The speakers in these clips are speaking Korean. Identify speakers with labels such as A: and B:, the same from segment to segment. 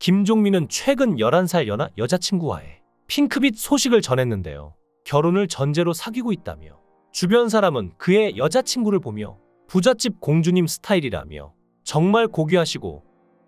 A: 김종민은 최근 11살 연하 여자친구와의 핑크빛 소식을 전했는데요. 결혼을 전제로 사귀고 있다며 주변 사람은 그의 여자친구를 보며 부잣집 공주님 스타일이라며 정말 고귀하시고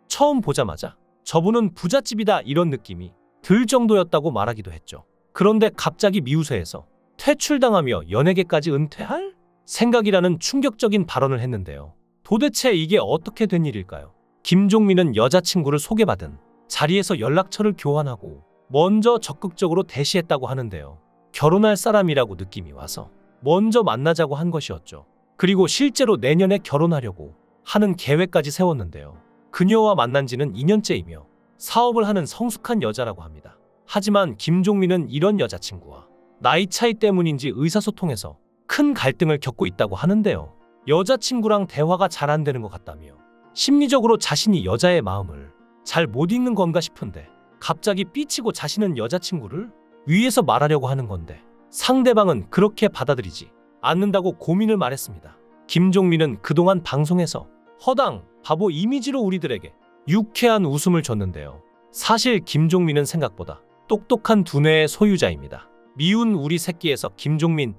A: 처음 보자마자 저분은 부잣집이다 이런 느낌이 들 정도였다고 말하기도 했죠. 그런데 갑자기 미우새에서 퇴출당하며 연예계까지 은퇴할 생각이라는 충격적인 발언을 했는데요. 도대체 이게 어떻게 된 일일까요? 김종민은 여자친구를 소개받은 자리에서 연락처를 교환하고 먼저 적극적으로 대시했다고 하는데요. 결혼할 사람이라고 느낌이 와서 먼저 만나자고 한 것이었죠. 그리고 실제로 내년에 결혼하려고 하는 계획까지 세웠는데요. 그녀와 만난 지는 2년째이며 사업을 하는 성숙한 여자라고 합니다. 하지만 김종민은 이런 여자친구와 나이 차이 때문인지 의사소통에서 큰 갈등을 겪고 있다고 하는데요. 여자친구랑 대화가 잘 안 되는 것 같다며 심리적으로 자신이 여자의 마음을 잘 못 읽는 건가 싶은데 갑자기 삐치고 자신은 여자친구를 위해서 말하려고 하는 건데 상대방은 그렇게 받아들이지 않는다고 고민을 말했습니다. 김종민은 그동안 방송에서 허당, 바보 이미지로 우리들에게 유쾌한 웃음을 줬는데요. 사실 김종민은 생각보다 똑똑한 두뇌의 소유자입니다. 미운 우리 새끼에서 김종민,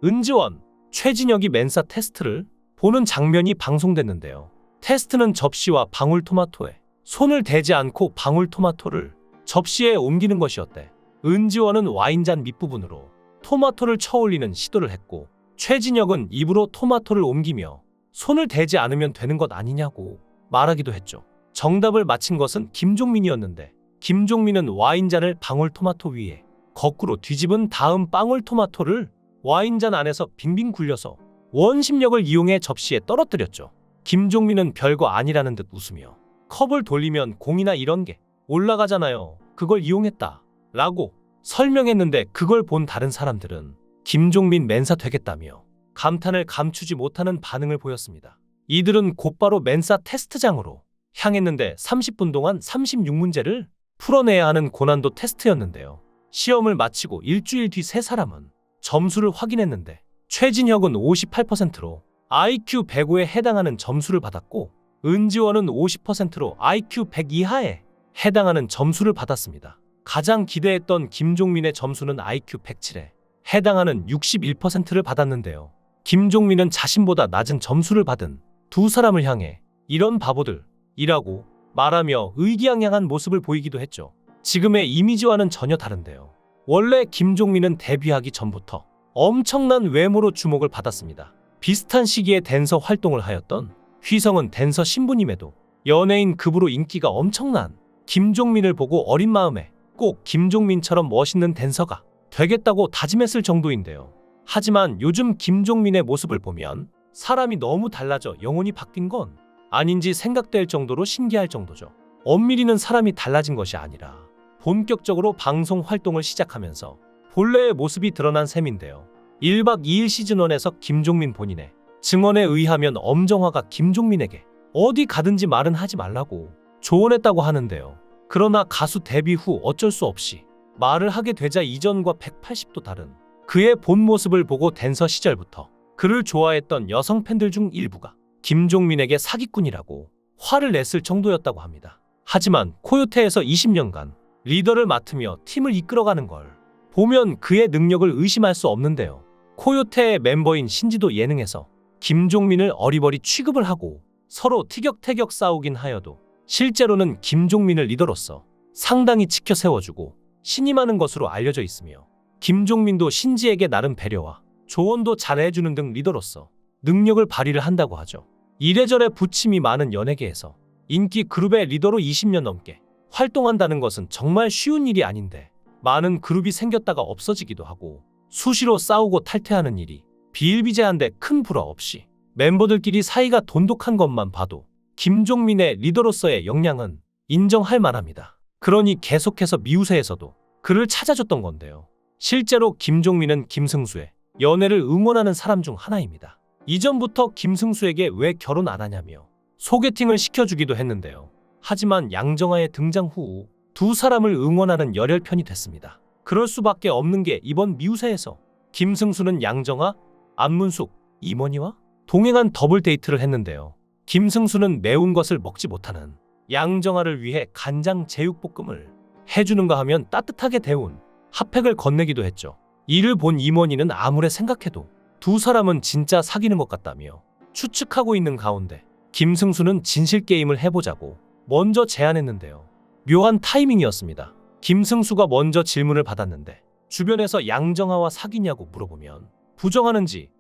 A: 은지원, 최진혁이 맨사 테스트를 보는 장면이 방송됐는데요. 테스트는 접시와 방울토마토에 손을 대지 않고 방울토마토를 접시에 옮기는 것이었대. 은지원은 와인잔 밑부분으로 토마토를 쳐올리는 시도를 했고 최진혁은 입으로 토마토를 옮기며 손을 대지 않으면 되는 것 아니냐고 말하기도 했죠. 정답을 맞힌 것은 김종민이었는데 김종민은 와인잔을 방울토마토 위에 거꾸로 뒤집은 다음 방울토마토를 와인잔 안에서 빙빙 굴려서 원심력을 이용해 접시에 떨어뜨렸죠. 김종민은 별거 아니라는 듯 웃으며 컵을 돌리면 공이나 이런 게 올라가잖아요. 그걸 이용했다 라고 설명했는데 그걸 본 다른 사람들은 김종민 맨사 되겠다며 감탄을 감추지 못하는 반응을 보였습니다. 이들은 곧바로 맨사 테스트장으로 향했는데 30분 동안 36문제를 풀어내야 하는 고난도 테스트였는데요. 시험을 마치고 일주일 뒤 세 사람은 점수를 확인했는데 최진혁은 58%로 IQ 105에 해당하는 점수를 받았고 은지원은 50%로 IQ 100 이하에 해당하는 점수를 받았습니다. 가장 기대했던 김종민의 점수는 IQ 107에 해당하는 61%를 받았는데요. 김종민은 자신보다 낮은 점수를 받은 두 사람을 향해 이런 바보들이라고 말하며 의기양양한 모습을 보이기도 했죠. 지금의 이미지와는 전혀 다른데요. 원래 김종민은 데뷔하기 전부터 엄청난 외모로 주목을 받았습니다. 비슷한 시기에 댄서 활동을 하였던 휘성은 댄서 신부님에도 연예인 급으로 인기가 엄청난 김종민을 보고 어린 마음에 꼭 김종민처럼 멋있는 댄서가 되겠다고 다짐했을 정도인데요. 하지만 요즘 김종민의 모습을 보면 사람이 너무 달라져 영혼이 바뀐 건 아닌지 생각될 정도로 신기할 정도죠. 엄밀히는 사람이 달라진 것이 아니라 본격적으로 방송 활동을 시작하면서 본래의 모습이 드러난 셈인데요. 1박 2일 시즌1에서 김종민 본인의 증언에 의하면 엄정화가 김종민에게 어디 가든지 말은 하지 말라고 조언했다고 하는데요. 그러나 가수 데뷔 후 어쩔 수 없이 말을 하게 되자 이전과 180도 다른 그의 본 모습을 보고 댄서 시절부터 그를 좋아했던 여성 팬들 중 일부가 김종민에게 사기꾼이라고 화를 냈을 정도였다고 합니다. 하지만 코요테에서 20년간 리더를 맡으며 팀을 이끌어가는 걸 보면 그의 능력을 의심할 수 없는데요. 코요테의 멤버인 신지도 예능에서 김종민을 어리버리 취급을 하고 서로 티격태격 싸우긴 하여도 실제로는 김종민을 리더로서 상당히 지켜 세워주고 신임하는 것으로 알려져 있으며 김종민도 신지에게 나름 배려와 조언도 잘해주는 등 리더로서 능력을 발휘를 한다고 하죠. 이래저래 부침이 많은 연예계에서 인기 그룹의 리더로 20년 넘게 활동한다는 것은 정말 쉬운 일이 아닌데 많은 그룹이 생겼다가 없어지기도 하고 수시로 싸우고 탈퇴하는 일이 비일비재한데 큰 불화 없이 멤버들끼리 사이가 돈독한 것만 봐도 김종민의 리더로서의 역량은 인정할 만합니다. 그러니 계속해서 미우새에서도 그를 찾아줬던 건데요. 실제로 김종민은 김승수의 연애를 응원하는 사람 중 하나입니다. 이전부터 김승수에게 왜 결혼 안 하냐며 소개팅을 시켜주기도 했는데요. 하지만 양정아의 등장 후 두 사람을 응원하는 열혈편이 됐습니다. 그럴 수밖에 없는 게 이번 미우새에서 김승수는 양정아, 안문숙, 임원희와 동행한 더블 데이트를 했는데요. 김승수는 매운 것을 먹지 못하는 양정아를 위해 간장 제육볶음을 해주는가 하면 따뜻하게 데운 핫팩을 건네기도 했죠. 이를 본 임원희는 아무리 생각해도 두 사람은 진짜 사귀는 것 같다며 추측하고 있는 가운데 김승수는 진실게임을 해보자고 먼저 제안했는데요. 묘한 타이밍이었습니다. 김승수가 먼저 질문을 받았는데 주변에서 양정아와 사귀냐고 물어보면 부정하는지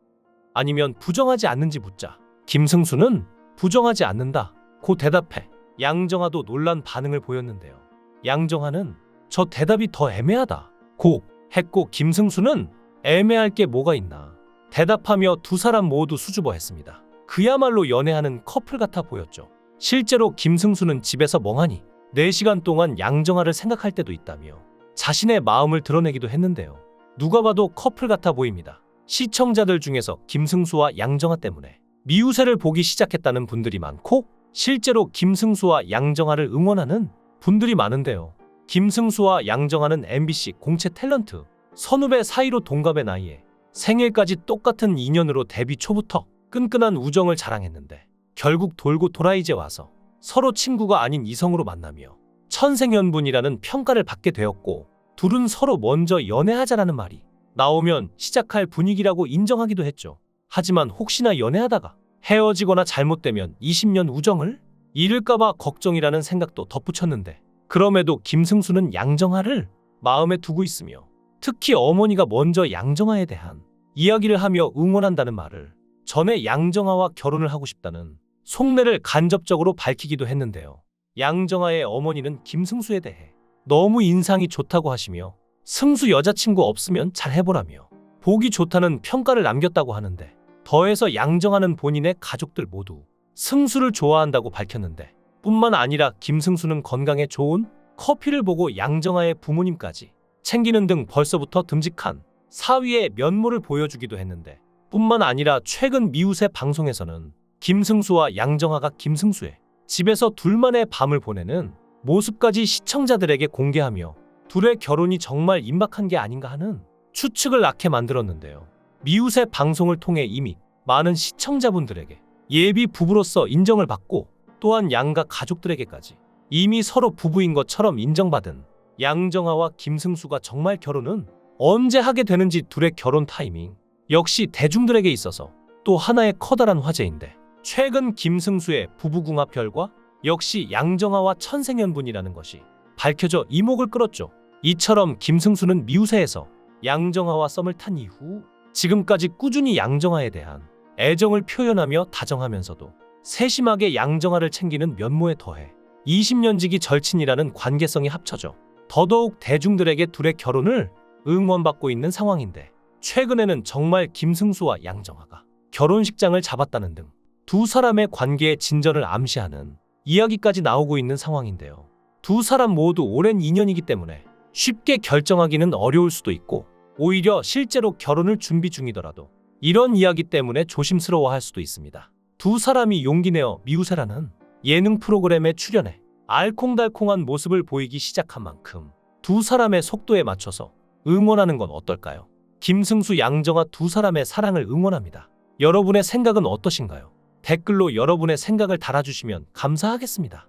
A: 아니면 부정하지 않는지 묻자 김승수는 부정하지 않는다 고 대답해 양정아도 놀란 반응을 보였는데요. 양정아는 저 대답이 더 애매하다 고 했고 김승수는 애매할 게 뭐가 있나 대답하며 두 사람 모두 수줍어했습니다. 그야말로 연애하는 커플 같아 보였죠. 실제로 김승수는 집에서 멍하니 4시간 동안 양정아를 생각할 때도 있다며 자신의 마음을 드러내기도 했는데요. 누가 봐도 커플 같아 보입니다. 시청자들 중에서 김승수와 양정아 때문에 미우새를 보기 시작했다는 분들이 많고 실제로 김승수와 양정아를 응원하는 분들이 많은데요. 김승수와 양정아는 MBC 공채 탤런트 선후배 사이로 동갑의 나이에 생일까지 똑같은 인연으로 데뷔 초부터 끈끈한 우정을 자랑했는데 결국 돌고 돌아 이제 와서 서로 친구가 아닌 이성으로 만나며 천생연분이라는 평가를 받게 되었고 둘은 서로 먼저 연애하자라는 말이 나오면 시작할 분위기라고 인정하기도 했죠. 하지만 혹시나 연애하다가 헤어지거나 잘못되면 20년 우정을 잃을까봐 걱정이라는 생각도 덧붙였는데 그럼에도 김승수는 양정아를 마음에 두고 있으며 특히 어머니가 먼저 양정아에 대한 이야기를 하며 응원한다는 말을 전에 양정아와 결혼을 하고 싶다는 속내를 간접적으로 밝히기도 했는데요. 양정아의 어머니는 김승수에 대해 너무 인상이 좋다고 하시며 승수 여자친구 없으면 잘 해보라며 보기 좋다는 평가를 남겼다고 하는데 더해서 양정아는 본인의 가족들 모두 승수를 좋아한다고 밝혔는데 뿐만 아니라 김승수는 건강에 좋은 커피를 보고 양정아의 부모님까지 챙기는 등 벌써부터 듬직한 사위의 면모를 보여주기도 했는데 뿐만 아니라 최근 미우새 방송에서는 김승수와 양정아가 김승수의 집에서 둘만의 밤을 보내는 모습까지 시청자들에게 공개하며 둘의 결혼이 정말 임박한 게 아닌가 하는 추측을 낳게 만들었는데요. 미우새 방송을 통해 이미 많은 시청자분들에게 예비 부부로서 인정을 받고 또한 양가 가족들에게까지 이미 서로 부부인 것처럼 인정받은 양정아와 김승수가 정말 결혼은 언제 하게 되는지 둘의 결혼 타이밍 역시 대중들에게 있어서 또 하나의 커다란 화제인데 최근 김승수의 부부궁합 결과 역시 양정아와 천생연분이라는 것이 밝혀져 이목을 끌었죠. 이처럼 김승수는 미우새에서 양정아와 썸을 탄 이후 지금까지 꾸준히 양정아에 대한 애정을 표현하며 다정하면서도 세심하게 양정아를 챙기는 면모에 더해 20년 지기 절친이라는 관계성이 합쳐져 더더욱 대중들에게 둘의 결혼을 응원받고 있는 상황인데 최근에는 정말 김승수와 양정아가 결혼식장을 잡았다는 등 두 사람의 관계의 진전을 암시하는 이야기까지 나오고 있는 상황인데요. 두 사람 모두 오랜 인연이기 때문에 쉽게 결정하기는 어려울 수도 있고 오히려 실제로 결혼을 준비 중이더라도 이런 이야기 때문에 조심스러워할 수도 있습니다. 두 사람이 용기 내어 미우새라는 예능 프로그램에 출연해 알콩달콩한 모습을 보이기 시작한 만큼 두 사람의 속도에 맞춰서 응원하는 건 어떨까요? 김승수, 양정아 두 사람의 사랑을 응원합니다. 여러분의 생각은 어떠신가요? 댓글로 여러분의 생각을 달아주시면 감사하겠습니다.